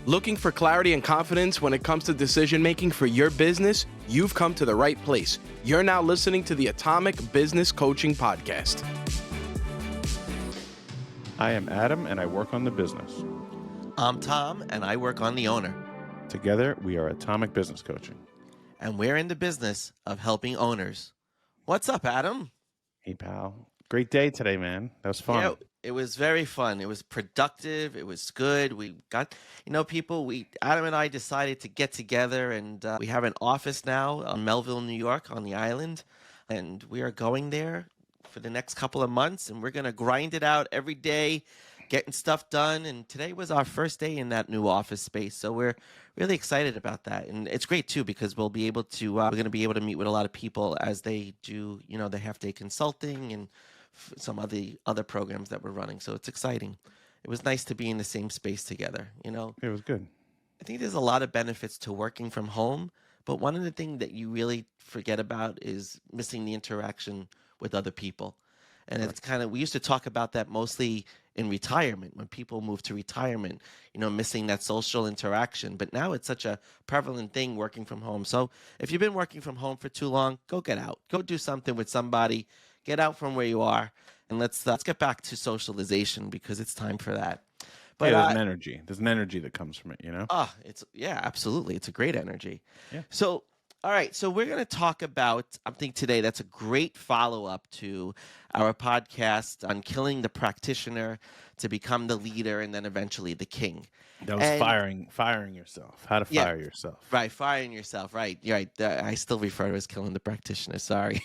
Looking for clarity and confidence when it comes to decision making for your business? You've come to the right place. You're now listening to the Atomic Business Coaching Podcast. I am Adam, and I work on the business. I'm Tom, and I work on the owner. Together, we are Atomic Business Coaching. And we're in the business of helping owners. What's up, Adam? Hey, pal. Great day today, man. That was fun. Yeah, it was very fun. It was productive. It was good. We got, Adam and I decided to get together, and we have an office now in Melville, New York, on the island. And we are going there for the next couple of months, and we're going to grind it out every day, getting stuff done. And today was our first day in that new office space. So we're really excited about that. And it's great too, because we'll be able to, we're going to be able to meet with a lot of people as they do, the half-day consulting and some of the other programs that we're running. So it's exciting. It was nice to be in the same space together, It was good. I think there's a lot of benefits to working from home, but one of the things that you really forget about is missing the interaction with other people. And it's kind of, we used to talk about that mostly in retirement, when people move to retirement, missing that social interaction. But now it's such a prevalent thing working from home. So if you've been working from home for too long, go get out. Go do something with somebody. Get out from where you are. And let's get back to socialization, because it's time for that. But there's an energy. There's an energy that comes from it, Absolutely. It's a great energy. Yeah. So, all right. So we're going to talk about something today that's a great follow-up to our podcast on killing the practitioner to become the leader and then eventually the king. That was firing yourself. How to fire yourself. Right. Firing yourself. Right. You're right. I still refer to it as killing the practitioner. Sorry.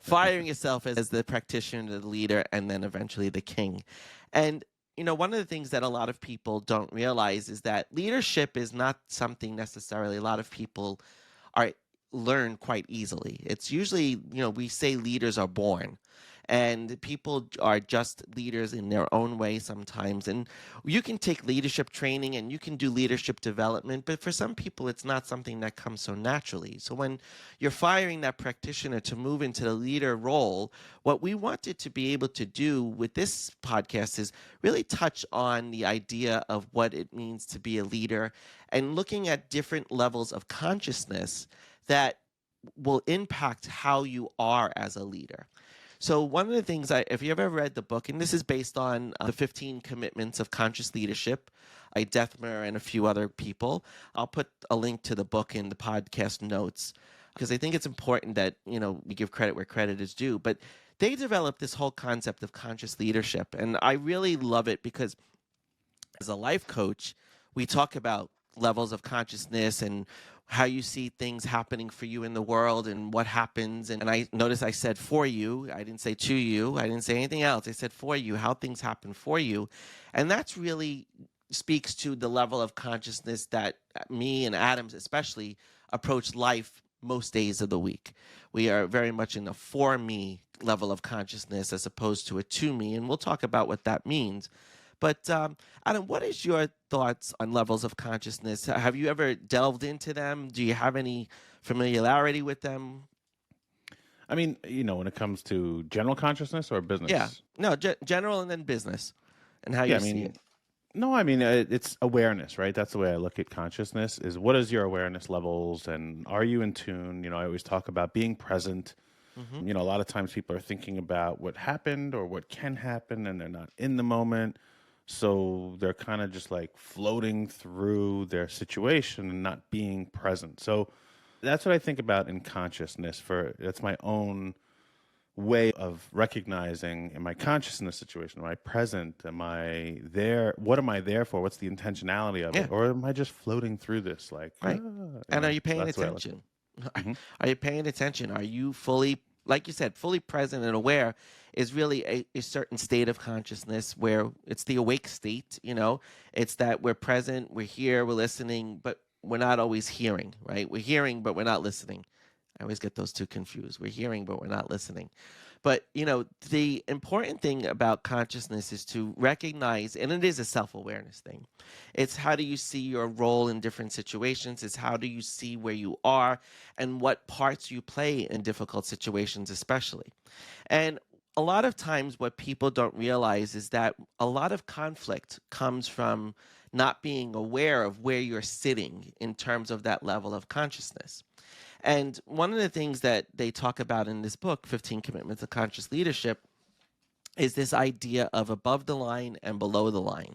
Firing yourself as the practitioner, the leader, and then eventually the king. And one of the things that a lot of people don't realize is that leadership is not something necessarily a lot of people learn quite easily. It's usually, we say leaders are born, and people are just leaders in their own way sometimes. And you can take leadership training and you can do leadership development, but for some people, it's not something that comes so naturally. So when you're firing that practitioner to move into the leader role, what we wanted to be able to do with this podcast is really touch on the idea of what it means to be a leader and looking at different levels of consciousness that will impact how you are as a leader. So one of the things, if you ever read the book, and this is based on the 15 Commitments of Conscious Leadership by Dethmer and a few other people, I'll put a link to the book in the podcast notes, because I think it's important that, we give credit where credit is due. But they developed this whole concept of conscious leadership, and I really love it because as a life coach, we talk about levels of consciousness and how you see things happening for you in the world and what happens. And I notice I said for you. I didn't say to you. I didn't say anything else. I said for you, how things happen for you. And that's really speaks to the level of consciousness that me and Adams especially approach life most days of the week. We are very much in a for me level of consciousness as opposed to a to me. And we'll talk about what that means. But Adam, what is your thoughts on levels of consciousness? Have you ever delved into them? Do you have any familiarity with them? I mean, when it comes to general consciousness or business? Yeah. No, general and then business and how you see it. No, I mean, it's awareness, right? That's the way I look at consciousness is what is your awareness levels and are you in tune? I always talk about being present. Mm-hmm. A lot of times people are thinking about what happened or what can happen and they're not in the moment. So they're kind of just like floating through their situation and not being present. So that's what I think about in consciousness. That's my own way of recognizing, am I conscious in this situation? Am I present? Am I there? What am I there for? What's the intentionality of it? Or am I just floating through this? Right. And are you paying attention? Mm-hmm. Are you paying attention? Are you fully, like you said, fully present and aware? Is really a certain state of consciousness where it's the awake state, it's that we're present, we're here, we're listening, but we're not always hearing, right? We're hearing, but we're not listening. I always get those two confused. We're hearing, but we're not listening. But, the important thing about consciousness is to recognize, and it is a self-awareness thing. It's how do you see your role in different situations? It's how do you see where you are and what parts you play in difficult situations, especially. And a lot of times what people don't realize is that a lot of conflict comes from not being aware of where you're sitting in terms of that level of consciousness. And one of the things that they talk about in this book, 15 Commitments to Conscious Leadership, is this idea of above the line and below the line.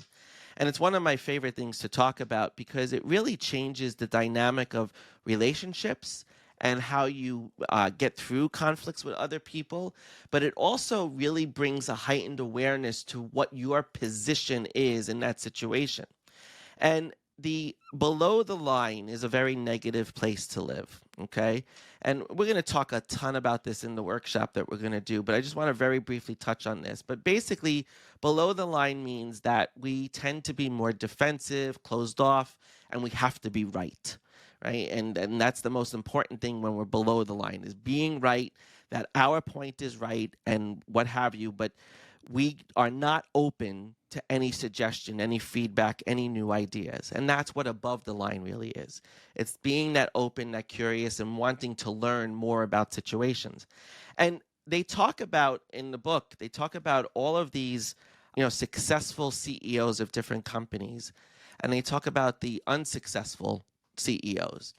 And it's one of my favorite things to talk about because it really changes the dynamic of relationships and how you get through conflicts with other people. But it also really brings a heightened awareness to what your position is in that situation. And the below the line is a very negative place to live, okay? And we're going to talk a ton about this in the workshop that we're going to do, but I just want to very briefly touch on this. But basically, below the line means that we tend to be more defensive, closed off, and we have to be right, right? And that's the most important thing when we're below the line, is being right, that our point is right and what have you, but we are not open to any suggestion, any feedback, any new ideas. And that's what above the line really is. It's being that open, that curious, and wanting to learn more about situations. And they talk about, in the book, they talk about all of these, successful CEOs of different companies. And they talk about the unsuccessful CEOs.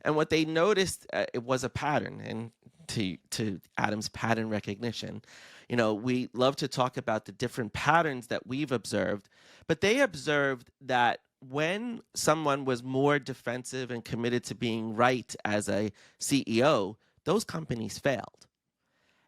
And what they noticed, it was a pattern. And to Adam's pattern recognition, we love to talk about the different patterns that we've observed, but they observed that when someone was more defensive and committed to being right as a CEO, those companies failed.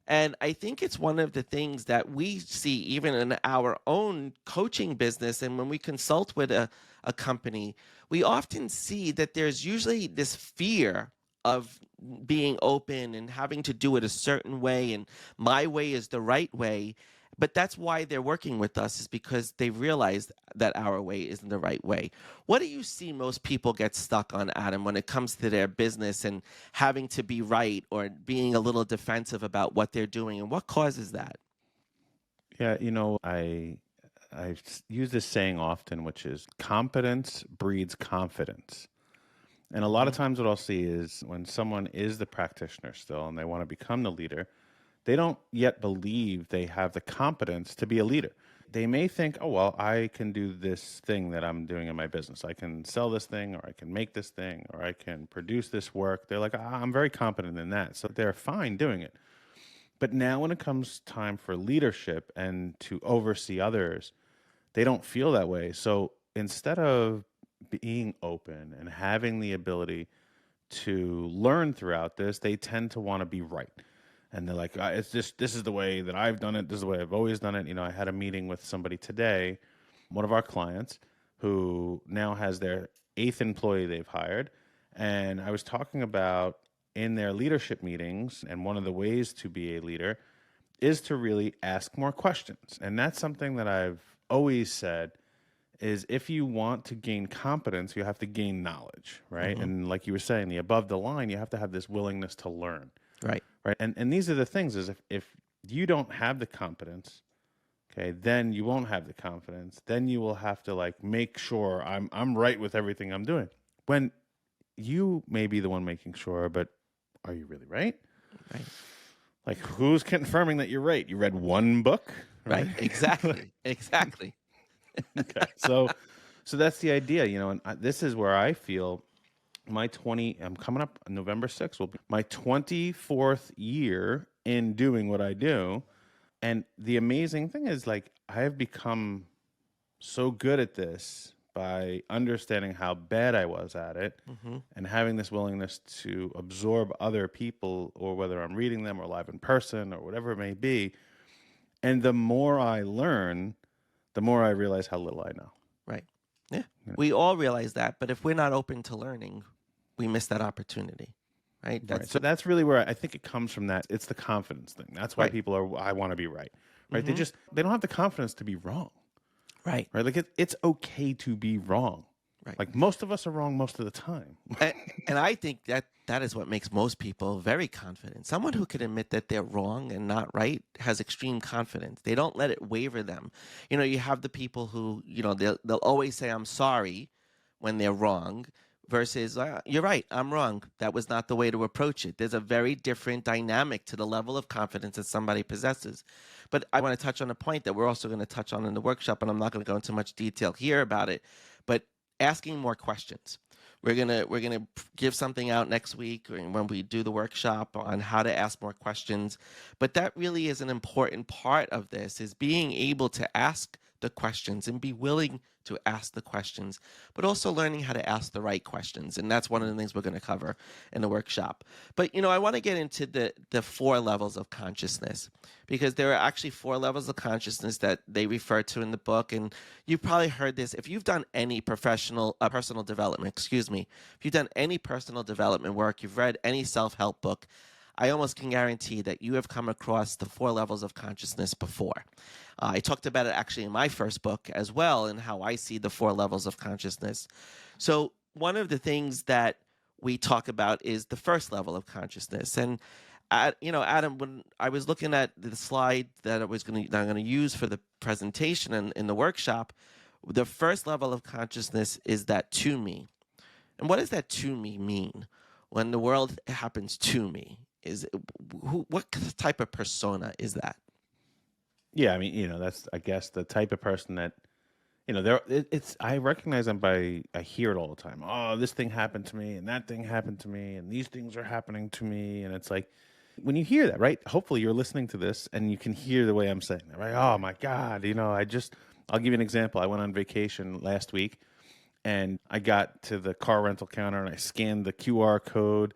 And I think it's one of the things that we see even in our own coaching business. And when we consult with a company, we often see that there's usually this fear of being open and having to do it a certain way, and my way is the right way. But that's why they're working with us, is because they realize that our way isn't the right way. What do you see most people get stuck on, Adam, when it comes to their business and having to be right or being a little defensive about what they're doing, and what causes that? Yeah, I use this saying often, which is competence breeds confidence. And a lot of times what I'll see is when someone is the practitioner still and they want to become the leader, they don't yet believe they have the competence to be a leader. They may think, oh, well, I can do this thing that I'm doing in my business. I can sell this thing, or I can make this thing, or I can produce this work. They're like, I'm very competent in that. So they're fine doing it. But now when it comes time for leadership and to oversee others, they don't feel that way. So instead of being open and having the ability to learn throughout this, they tend to want to be right. And they're like, this is the way that I've done it. This is the way I've always done it. I had a meeting with somebody today, one of our clients, who now has their 8th employee they've hired. And I was talking about in their leadership meetings, and one of the ways to be a leader is to really ask more questions. And that's something that I've always said is, if you want to gain competence, you have to gain knowledge, right? Mm-hmm. And like you were saying, the above the line, you have to have this willingness to learn. Right. Right. And these are the things, is if you don't have the competence, okay, then you won't have the confidence. Then you will have to make sure I'm right with everything I'm doing. When you may be the one making sure, but are you really right? Right. Like, who's confirming that you're right? You read one book? Right. Exactly. Exactly. Okay. So that's the idea, and this is where I feel I'm coming up November 6th will be my 24th year in doing what I do. And the amazing thing is, I have become so good at this by understanding how bad I was at it, and having this willingness to absorb other people, or whether I'm reading them or live in person or whatever it may be. And the more I learn, the more I realize how little I know. Right. Yeah. We all realize that, but if we're not open to learning, we miss that opportunity, right? Right. So that's really where I think it comes from. That it's the confidence thing. That's why people are, I want to be right. Right. They don't have the confidence to be wrong. Right. Right. It's okay to be wrong. Right. Most of us are wrong most of the time. and I think that is what makes most people very confident. Someone who can admit that they're wrong and not right has extreme confidence. They don't let it waver them. You have the people who, they'll always say, I'm sorry when they're wrong, versus, you're right, I'm wrong. That was not the way to approach it. There's a very different dynamic to the level of confidence that somebody possesses. But I want to touch on a point that we're also going to touch on in the workshop, and I'm not going to go into much detail here about it. but asking more questions. We're gonna give something out next week when we do the workshop on how to ask more questions. But that really is an important part of this, is being able to ask the questions and be willing to ask the questions, but also learning how to ask the right questions. And that's one of the things we're going to cover in the workshop. But, I want to get into the 4 levels of consciousness, because there are actually 4 levels of consciousness that they refer to in the book. And you've probably heard this. If you've done any personal development, if you've done any personal development work, you've read any self-help book, I almost can guarantee that you have come across the 4 levels of consciousness before. I talked about it actually in my first book as well, and how I see the 4 levels of consciousness. So one of the things that we talk about is the first level of consciousness. And Adam, when I was looking at the slide that I'm going to use for the presentation and in the workshop, the first level of consciousness is that to me. And what does that to me mean? When the world happens to me, what type of persona is that? Yeah, I mean, that's, I guess, the type of person that, I recognize them I hear it all the time. Oh, this thing happened to me, and that thing happened to me, and these things are happening to me. And it's like, when you hear that, right? Hopefully you're listening to this and you can hear the way I'm saying that, right? Oh my God, I'll give you an example. I went on vacation last week, and I got to the car rental counter and I scanned the QR code,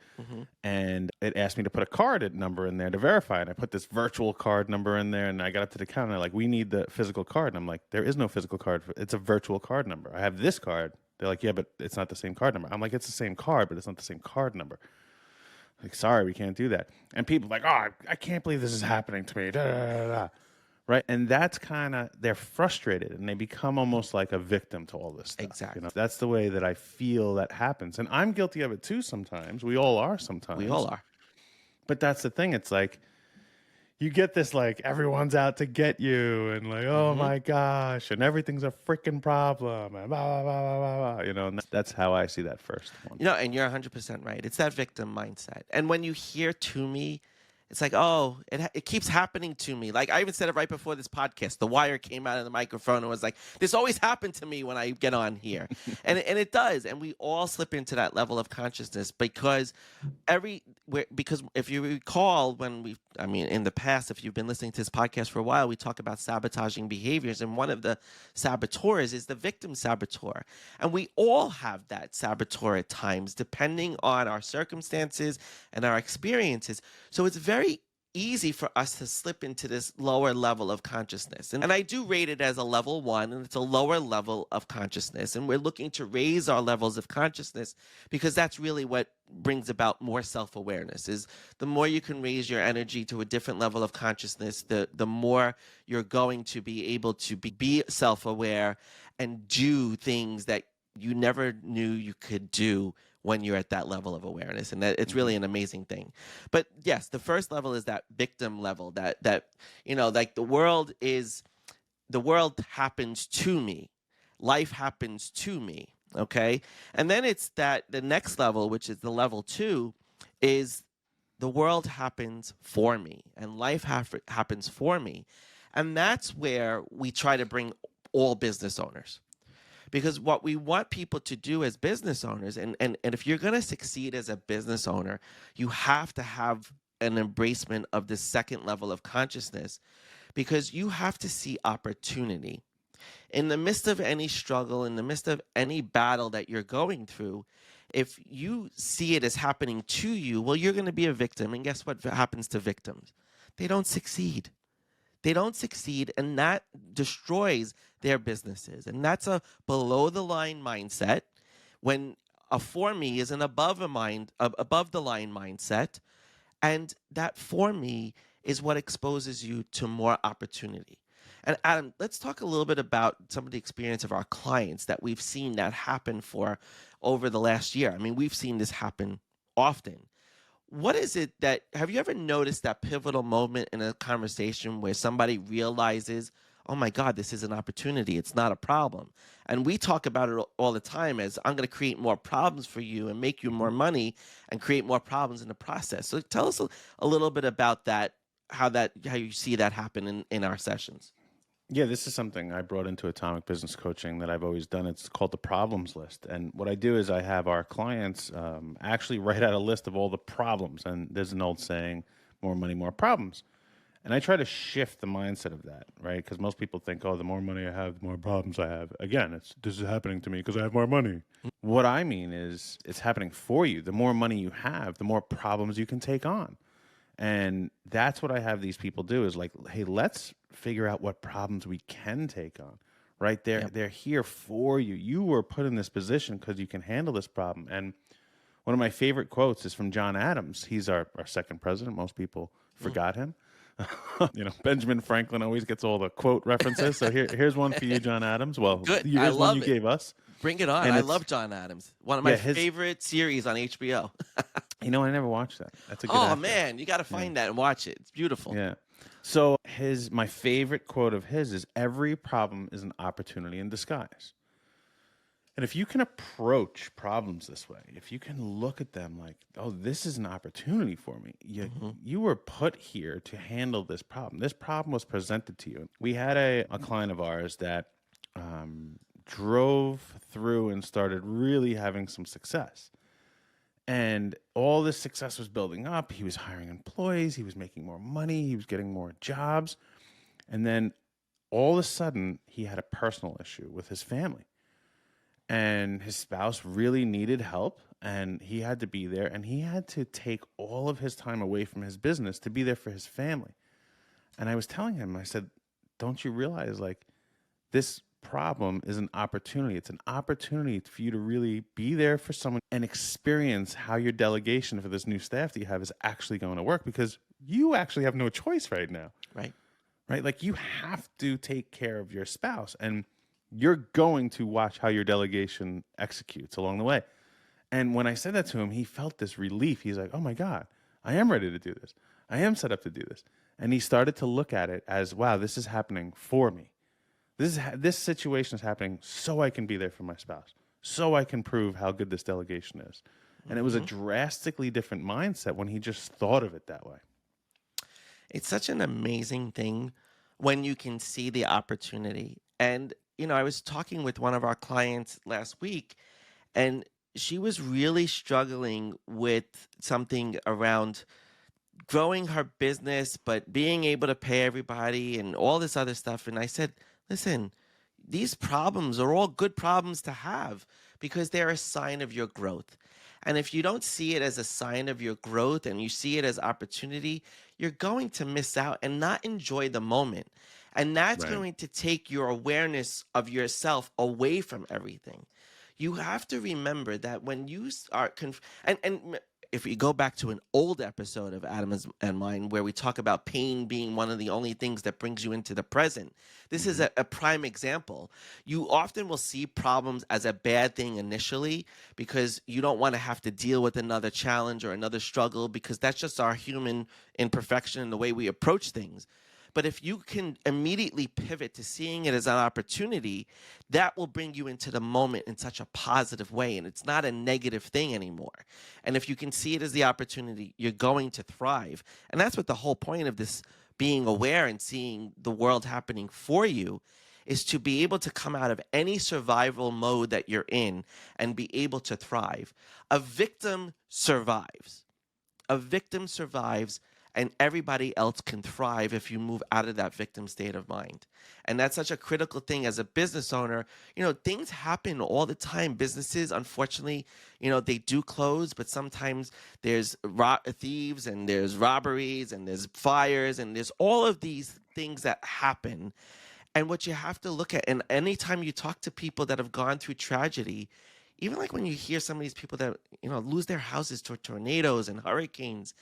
and it asked me to put a card number in there to verify it. I put this virtual card number in there, and I got up to the counter, and like, we need the physical card. And I'm like, there is no physical card. It's a virtual card number. I have this card. They're like, yeah, but it's not the same card number. I'm like, it's the same card, but it's not the same card number. Like, sorry, we can't do that. And people are like, oh, I can't believe this is happening to me. Da, da, da, da. Right. And that's they're frustrated, and they become almost like a victim to all this stuff. Exactly. That's the way that I feel that happens. And I'm guilty of it too sometimes. We all are sometimes. We all are. But that's the thing. It's like, you get this, like, everyone's out to get you, and like, oh my gosh, and everything's a freaking problem, and blah, blah, blah, blah, blah, and that's how I see that first one. And you're 100% right. It's that victim mindset. And when you hear to me, it's like, oh, it keeps happening to me. Like, I even said it right before this podcast. The wire came out of the microphone and was like, this always happened to me when I get on here. and it does. And we all slip into that level of consciousness because if you recall, in the past, if you've been listening to this podcast for a while, we talk about sabotaging behaviors. And one of the saboteurs is the victim saboteur. And we all have that saboteur at times, depending on our circumstances and our experiences. So it's very easy for us to slip into this lower level of consciousness. And I do rate it as a level 1, and it's a lower level of consciousness. And we're looking to raise our levels of consciousness because that's really what brings about more self-awareness. Is the more you can raise your energy to a different level of consciousness, the more you're going to be able to be self-aware and do things that you never knew you could do when you're at that level of awareness. And that it's really an amazing thing. But yes, the first level is that victim level, that like the world happens to me. Life happens to me. Okay. And then it's that the next level, which is the level 2, is the world happens for me and life happens for me. And that's where we try to bring all business owners. Because what we want people to do as business owners, and if you're going to succeed as a business owner, you have to have an embracement of the second level of consciousness, because you have to see opportunity. In the midst of any struggle, in the midst of any battle that you're going through, if you see it as happening to you, well, you're going to be a victim. And guess what happens to victims? They don't succeed. They don't succeed, and that destroys their businesses. And that's a below-the-line mindset, when a for me is an above-the-line mindset. And that for me is what exposes you to more opportunity. And Adam, let's talk a little bit about some of the experience of our clients that we've seen that happen for over the last year. I mean, we've seen this happen often. What is it have you ever noticed that pivotal moment in a conversation where somebody realizes, oh my God, this is an opportunity, it's not a problem? And we talk about it all the time as, I'm going to create more problems for you and make you more money and create more problems in the process. So tell us a little bit about that, how you see that happen in our sessions. Yeah, this is something I brought into Atomic Business Coaching that I've always done. It's called the problems list. And what I do is I have our clients actually write out a list of all the problems. And there's an old saying, more money, more problems. And I try to shift the mindset of that, right? Because most people think, oh, the more money I have, the more problems I have. Again, this is happening to me because I have more money. What I mean is it's happening for you. The more money you have, the more problems you can take on. And that's what I have these people do is like, hey, let's figure out what problems we can take on, right? They're here for you. You were put in this position because you can handle this problem. And one of my favorite quotes is from John Adams. He's our second president. Most people forgot him. Benjamin Franklin always gets all the quote references. So here's one for you, John Adams. Well, Good. I here's one love you it. gave us. Bring it on. And I love John Adams. One of my favorite series on HBO. I never watched that. That's a good Oh, actor. man. You got to find that and watch it. It's beautiful. Yeah. So my favorite quote of his is, every problem is an opportunity in disguise. And if you can approach problems this way, if you can look at them like, oh, this is an opportunity for me. You were put here to handle this problem. This problem was presented to you. We had a client of ours that drove through and started really having some success. And all this success was building up. He was hiring employees. He was making more money. He was getting more jobs. And then all of a sudden, he had a personal issue with his family. And his spouse really needed help, and he had to be there, and he had to take all of his time away from his business to be there for his family. And I was telling him, I said, don't you realize, like, this problem is an opportunity. It's an opportunity for you to really be there for someone and experience how your delegation for this new staff that you have is actually going to work, because you actually have no choice right now. Right. Like, you have to take care of your spouse, and you're going to watch how your delegation executes along the way. And when I said that to him, he felt this relief. He's like, oh my God, I am ready to do this. I am set up to do this. And he started to look at it as, wow, this is happening for me. This situation is happening so I can be there for my spouse, so I can prove how good this delegation is. And it was a drastically different mindset when he just thought of it that way. It's such an amazing thing when you can see the opportunity. And I was talking with one of our clients last week, and she was really struggling with something around growing her business, but being able to pay everybody and all this other stuff. And I said, listen, these problems are all good problems to have because they're a sign of your growth. And if you don't see it as a sign of your growth and you see it as opportunity, you're going to miss out and not enjoy the moment. And that's going to take your awareness of yourself away from everything. You have to remember that when you are, and if we go back to an old episode of Adam and Mine, where we talk about pain being one of the only things that brings you into the present, this is a prime example. You often will see problems as a bad thing initially because you don't want to have to deal with another challenge or another struggle, because that's just our human imperfection and the way we approach things. But if you can immediately pivot to seeing it as an opportunity, that will bring you into the moment in such a positive way. And it's not a negative thing anymore. And if you can see it as the opportunity, you're going to thrive. And that's what the whole point of this being aware and seeing the world happening for you is, to be able to come out of any survival mode that you're in and be able to thrive. A victim survives. A victim survives. And everybody else can thrive if you move out of that victim state of mind. And that's such a critical thing as a business owner. Things happen all the time. Businesses, unfortunately, they do close, but sometimes there's thieves and there's robberies and there's fires and there's all of these things that happen. And what you have to look at, and anytime you talk to people that have gone through tragedy, even like when you hear some of these people that, lose their houses to tornadoes and hurricanes,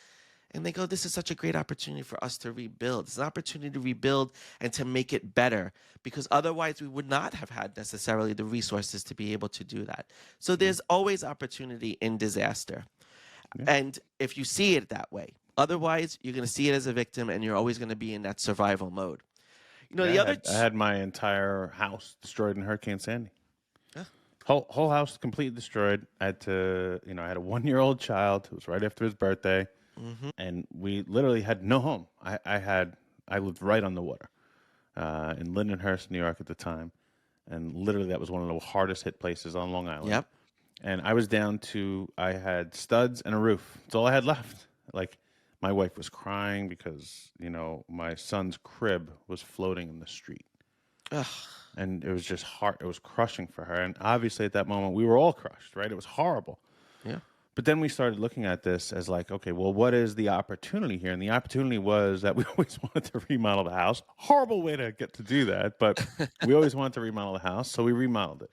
and they go, this is such a great opportunity for us to rebuild. It's an opportunity to rebuild and to make it better, because otherwise we would not have had necessarily the resources to be able to do that. So there's always opportunity in disaster. Yeah. And if you see it that way, otherwise you're going to see it as a victim and you're always going to be in that survival mode. I had my entire house destroyed in Hurricane Sandy. Yeah. Whole house completely destroyed. I had to, I had a 1-year-old child. It was right after his birthday. And we literally had no home. I lived right on the water. in Lindenhurst, New York at the time. And literally that was one of the hardest hit places on Long Island. Yep. And I was down to, I had studs and a roof. That's all I had left. Like, my wife was crying because, my son's crib was floating in the street. Ugh. And it was just hard. It was crushing for her. And obviously at that moment, we were all crushed, right? It was horrible. Yeah. But then we started looking at this as like, okay, well, what is the opportunity here? And the opportunity was that we always wanted to remodel the house. Horrible way to get to do that, but we always wanted to remodel the house, so we remodeled it.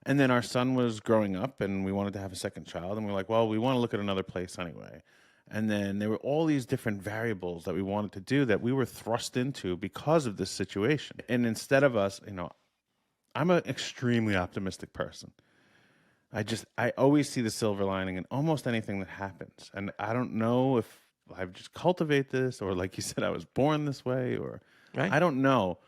And then our son was growing up, and we wanted to have a second child, and we're like, well, we want to look at another place anyway. And then there were all these different variables that we wanted to do that we were thrust into because of this situation. And instead of us, I'm an extremely optimistic person. I always see the silver lining in almost anything that happens. And I don't know if I've just cultivate this, or like you said, I was born this way, or Right. I don't know.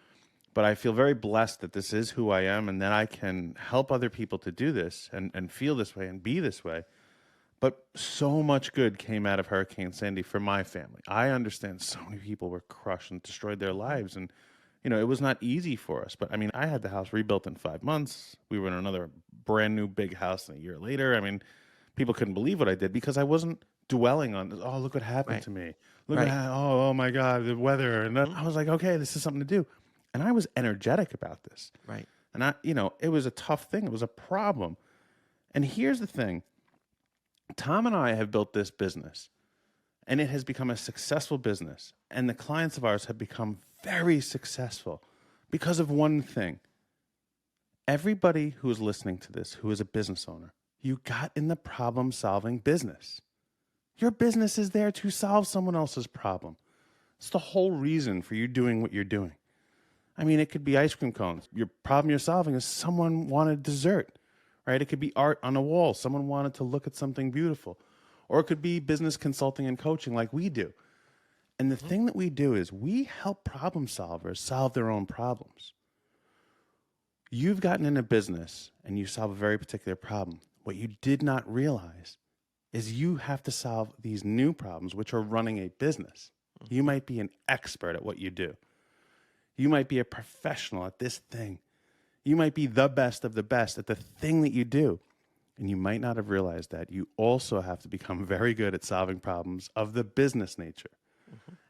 But I feel very blessed that this is who I am, and that I can help other people to do this and feel this way and be this way. But so much good came out of Hurricane Sandy for my family. I understand so many people were crushed and destroyed their lives. And, it was not easy for us. But, I had the house rebuilt in 5 months. We were in another brand new big house a year later. People couldn't believe what I did because I wasn't dwelling on, oh, look what happened to me. Look at how, oh my God, the weather. And then I was like, okay, this is something to do. And I was energetic about this. Right. And it was a tough thing. It was a problem. And here's the thing. Tom and I have built this business, and it has become a successful business. And the clients of ours have become very successful because of one thing. Everybody who is listening to this, who is a business owner, you got in the problem-solving business. Your business is there to solve someone else's problem. It's the whole reason for you doing what you're doing. It could be ice cream cones. Your problem you're solving is someone wanted dessert, right? It could be art on a wall. Someone wanted to look at something beautiful. Or it could be business consulting and coaching like we do. And the thing that we do is we help problem solvers solve their own problems. You've gotten in a business and you solve a very particular problem. What you did not realize is you have to solve these new problems, which are running a business. You might be an expert at what you do. You might be a professional at this thing. You might be the best of the best at the thing that you do. And you might not have realized that you also have to become very good at solving problems of the business nature.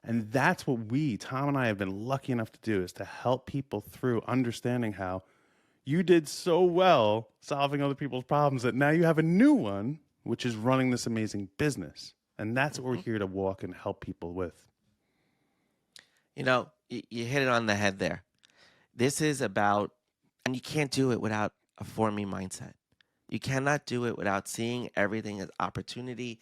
And that's what Tom and I have been lucky enough to do, is to help people through understanding how you did so well solving other people's problems that now you have a new one, which is running this amazing business. And that's what we're here to walk and help people with. You hit it on the head there. This is about, and you can't do it without a for me mindset. You cannot do it without seeing everything as opportunity,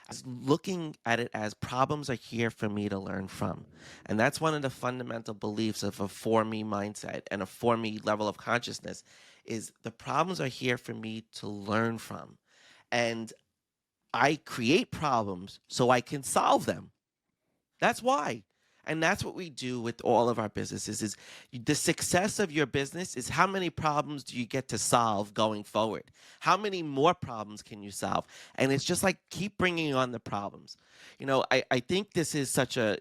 as looking at it as problems are here for me to learn from. And that's one of the fundamental beliefs of a for me mindset and a for me level of consciousness, is the problems are here for me to learn from. And I create problems so I can solve them. That's why. And that's what we do with all of our businesses. Is the success of your business is how many problems do you get to solve going forward? How many more problems can you solve? And it's just like, keep bringing on the problems. I think this is such a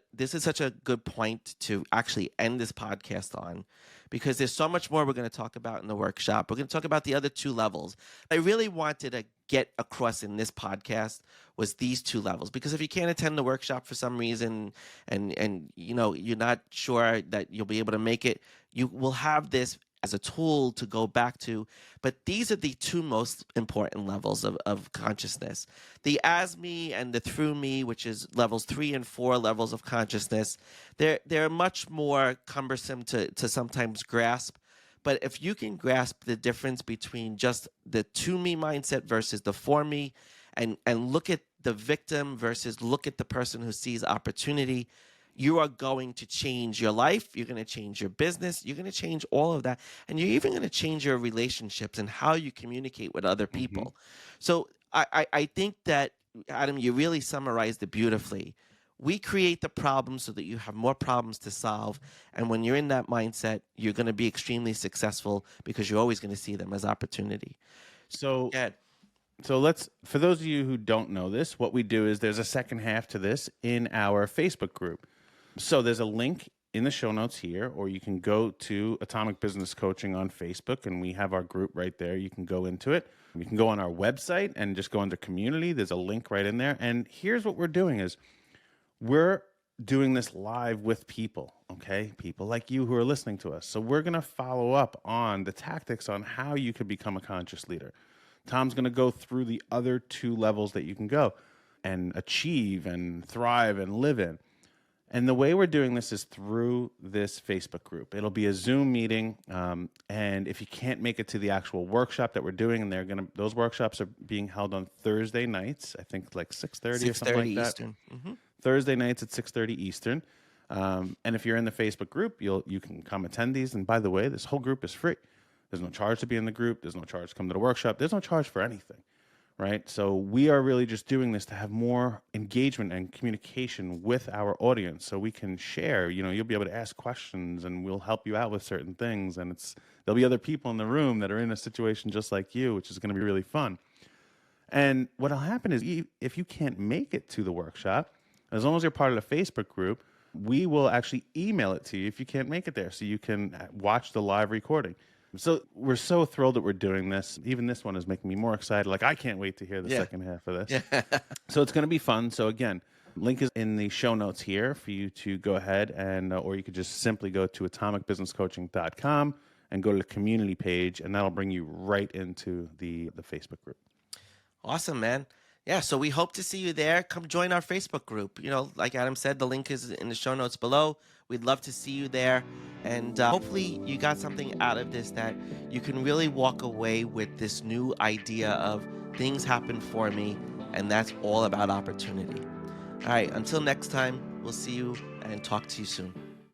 good point to actually end this podcast on, because there's so much more we're going to talk about in the workshop. We're going to talk about the other 2 levels. I really wanted to get across in this podcast was these 2 levels, because if you can't attend the workshop for some reason and you're not sure that you'll be able to make it, you will have this as a tool to go back to. But these are the 2 most important levels of consciousness. The as me and the through me, which is levels 3 and 4 levels of consciousness. They're much more cumbersome to sometimes grasp. But if you can grasp the difference between just the to me mindset versus the for me, and look at the victim versus look at the person who sees opportunity, you are going to change your life. You're going to change your business. You're going to change all of that. And you're even going to change your relationships and how you communicate with other people. So I think that, Adam, you really summarized it beautifully. We create the problems so that you have more problems to solve. And when you're in that mindset, you're going to be extremely successful because you're always going to see them as opportunity. So let's, for those of you who don't know this, what we do is there's a second half to this in our Facebook group. So there's a link in the show notes here, or you can go to Atomic Business Coaching on Facebook, and we have our group right there. You can go into it. You can go on our website and just go into community. There's a link right in there. And here's what we're doing is we're doing this live with people, okay? People like you who are listening to us. So we're going to follow up on the tactics on how you could become a conscious leader. Tom's going to go through the other 2 levels that you can go and achieve and thrive and live in. And the way we're doing this is through this Facebook group. It'll be a Zoom meeting, and if you can't make it to the actual workshop that we're doing, and those workshops are being held on Thursday nights, I think like 6:30 or something like that. Eastern. Mm-hmm. Thursday nights at 6:30 Eastern. And if you're in the Facebook group, you can come attend these. And by the way, this whole group is free. There's no charge to be in the group. There's no charge to come to the workshop. There's no charge for anything. Right? So we are really just doing this to have more engagement and communication with our audience so we can share. You'll be able to ask questions and we'll help you out with certain things. And there'll be other people in the room that are in a situation just like you, which is going to be really fun. And what'll happen is if you can't make it to the workshop, as long as you're part of the Facebook group, we will actually email it to you if you can't make it there so you can watch the live recording. So we're so thrilled that we're doing this. Even this one is making me more excited. Like, I can't wait to hear the second half of this. Yeah. So it's going to be fun. So again, link is in the show notes here for you to go ahead and, or you could just simply go to atomicbusinesscoaching.com and go to the community page, and that'll bring you right into the Facebook group. Awesome, man. Yeah, so we hope to see you there. Come join our Facebook group. Like Adam said, the link is in the show notes below. We'd love to see you there. And hopefully you got something out of this that you can really walk away with this new idea of things happen for me, and that's all about opportunity. All right, until next time, we'll see you and talk to you soon.